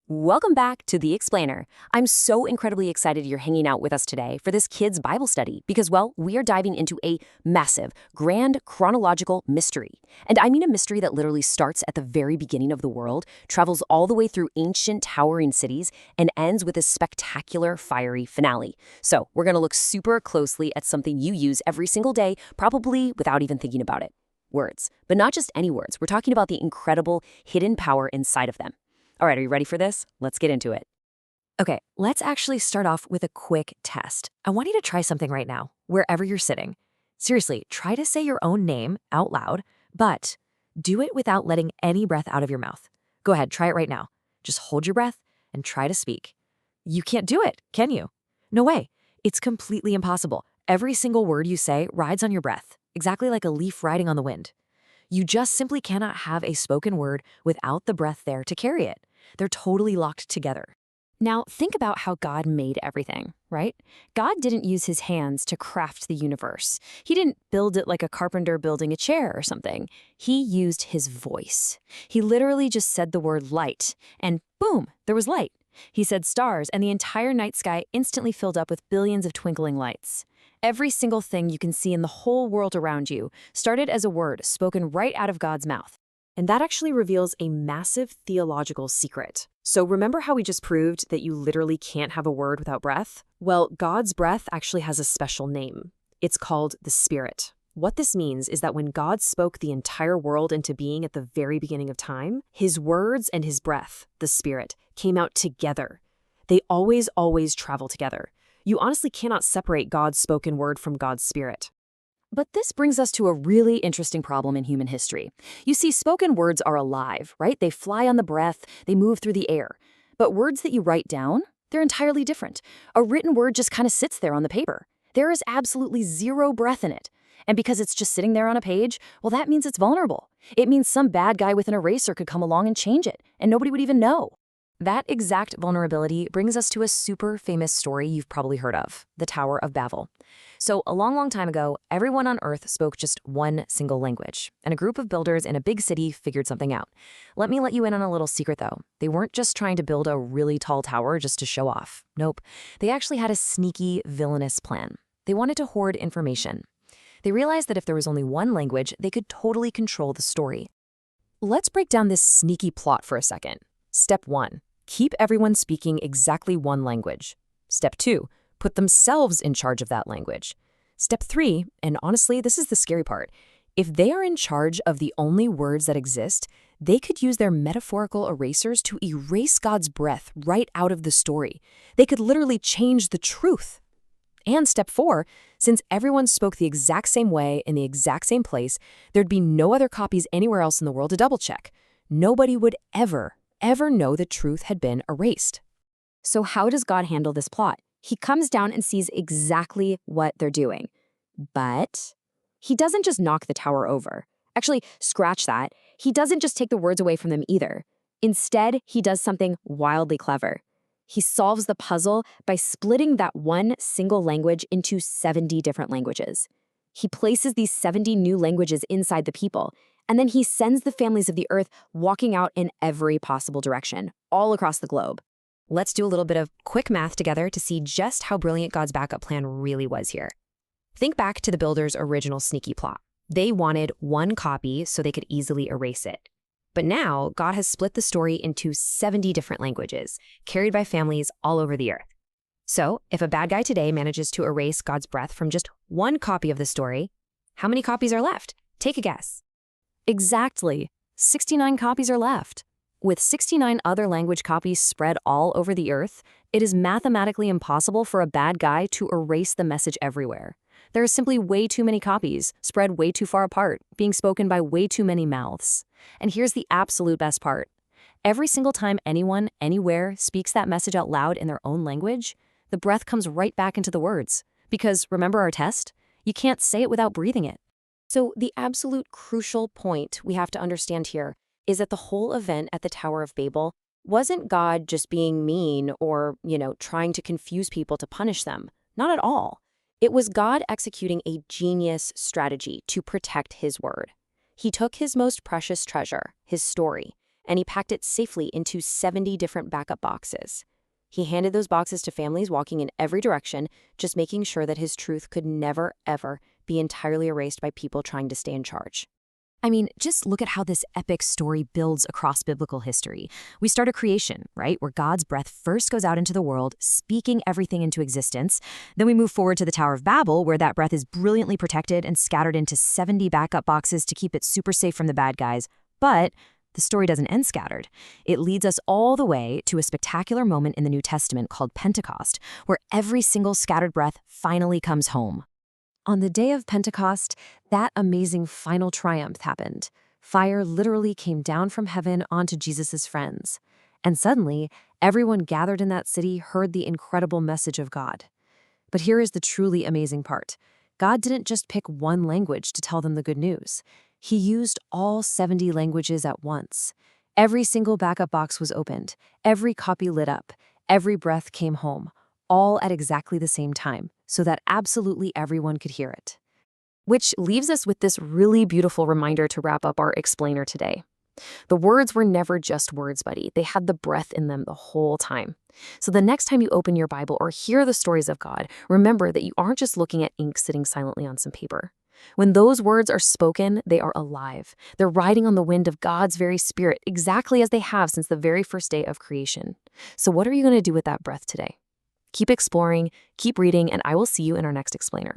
Welcome back to The Explainer. I'm so incredibly excited you're hanging out with us today for this kids' Bible study because, well, we are diving into a massive, grand chronological mystery. And I mean a mystery that literally starts at the very beginning of the world, travels all the way through ancient towering cities, and ends with a spectacular, fiery finale. So we're going to look super closely at something you use every single day, probably without even thinking about it. Words. But not just any words. We're talking about the incredible hidden power inside of them. All right, are you ready for this? Let's get into it. Okay, let's actually start off with a quick test. I want you to try something right now, wherever you're sitting. Seriously, try to say your own name out loud, but do it without letting any breath out of your mouth. Go ahead, try it right now. Just hold your breath and try to speak. You can't do it, can you? No way. It's completely impossible. Every single word you say rides on your breath, exactly like a leaf riding on the wind. You just simply cannot have a spoken word without the breath there to carry it. They're totally locked together. Now, think about how God made everything, right? God didn't use his hands to craft the universe. He didn't build it like a carpenter building a chair or something. He used his voice. He literally just said the word light, and boom, there was light. He said stars, and the entire night sky instantly filled up with billions of twinkling lights. Every single thing you can see in the whole world around you started as a word spoken right out of God's mouth. And that actually reveals a massive theological secret. So remember how we just proved that you literally can't have a word without breath? Well, God's breath actually has a special name. It's called the Spirit. What this means is that when God spoke the entire world into being at the very beginning of time, his words and his breath, the Spirit, came out together. They always travel together. You honestly cannot separate God's spoken word from God's Spirit. But this brings us to a really interesting problem in human history. You see, spoken words are alive, right? They fly on the breath, they move through the air. But words that you write down, they're entirely different. A written word just kind of sits there on the paper. There is absolutely zero breath in it. And because it's just sitting there on a page, well, that means it's vulnerable. It means some bad guy with an eraser could come along and change it, and nobody would even know. That exact vulnerability brings us to a super famous story you've probably heard of, the Tower of Babel. So a long time ago, everyone on Earth spoke just one single language, and a group of builders in a big city figured something out. Let me let you in on a little secret, though. They weren't just trying to build a really tall tower just to show off. Nope. They actually had a sneaky, villainous plan. They wanted to hoard information. They realized that if there was only one language, they could totally control the story. Let's break down this sneaky plot for a second. Step 1. Keep everyone speaking exactly one language. Step 2. Put themselves in charge of that language. Step 3, and honestly, this is the scary part. If they are in charge of the only words that exist, they could use their metaphorical erasers to erase God's breath right out of the story. They could literally change the truth. And step 4, since everyone spoke the exact same way in the exact same place, there'd be no other copies anywhere else in the world to double-check. Nobody would ever know the truth had been erased. So how does God handle this plot? He comes down and sees exactly what they're doing. But he doesn't just knock the tower over. Actually, scratch that. He doesn't just take the words away from them either. Instead, he does something wildly clever. He solves the puzzle by splitting that one single language into 70 different languages. He places these 70 new languages inside the people, and then he sends the families of the earth walking out in every possible direction, all across the globe. Let's do a little bit of quick math together to see just how brilliant God's backup plan really was here. Think back to the builders' original sneaky plot. They wanted one copy so they could easily erase it. But now, God has split the story into 70 different languages, carried by families all over the earth. So, if a bad guy today manages to erase God's breath from just one copy of the story, how many copies are left? Take a guess. Exactly. 69 copies are left. With 69 other language copies spread all over the earth, it is mathematically impossible for a bad guy to erase the message everywhere. There are simply way too many copies, spread way too far apart, being spoken by way too many mouths. And here's the absolute best part. Every single time anyone, anywhere, speaks that message out loud in their own language, the breath comes right back into the words. Because remember our test? You can't say it without breathing it. So the absolute crucial point we have to understand here is that the whole event at the Tower of Babel wasn't God just being mean or, trying to confuse people to punish them. Not at all. It was God executing a genius strategy to protect his word. He took his most precious treasure, his story, and he packed it safely into 70 different backup boxes. He handed those boxes to families walking in every direction, just making sure that his truth could never, ever be entirely erased by people trying to stay in charge. I mean, just look at how this epic story builds across biblical history. We start at creation, right, where God's breath first goes out into the world, speaking everything into existence. Then we move forward to the Tower of Babel, where that breath is brilliantly protected and scattered into 70 backup boxes to keep it super safe from the bad guys. But the story doesn't end scattered. It leads us all the way to a spectacular moment in the New Testament called Pentecost, where every single scattered breath finally comes home. On the day of Pentecost, that amazing final triumph happened. Fire literally came down from heaven onto Jesus' friends. And suddenly, everyone gathered in that city heard the incredible message of God. But here is the truly amazing part. God didn't just pick one language to tell them the good news. He used all 70 languages at once. Every single backup box was opened, every copy lit up, every breath came home, all at exactly the same time, so that absolutely everyone could hear it. Which leaves us with this really beautiful reminder to wrap up our explainer today. The words were never just words, buddy. They had the breath in them the whole time. So the next time you open your Bible or hear the stories of God, remember that you aren't just looking at ink sitting silently on some paper. When those words are spoken, they are alive. They're riding on the wind of God's very spirit, exactly as they have since the very first day of creation. So what are you going to do with that breath today? Keep exploring, keep reading, and I will see you in our next explainer.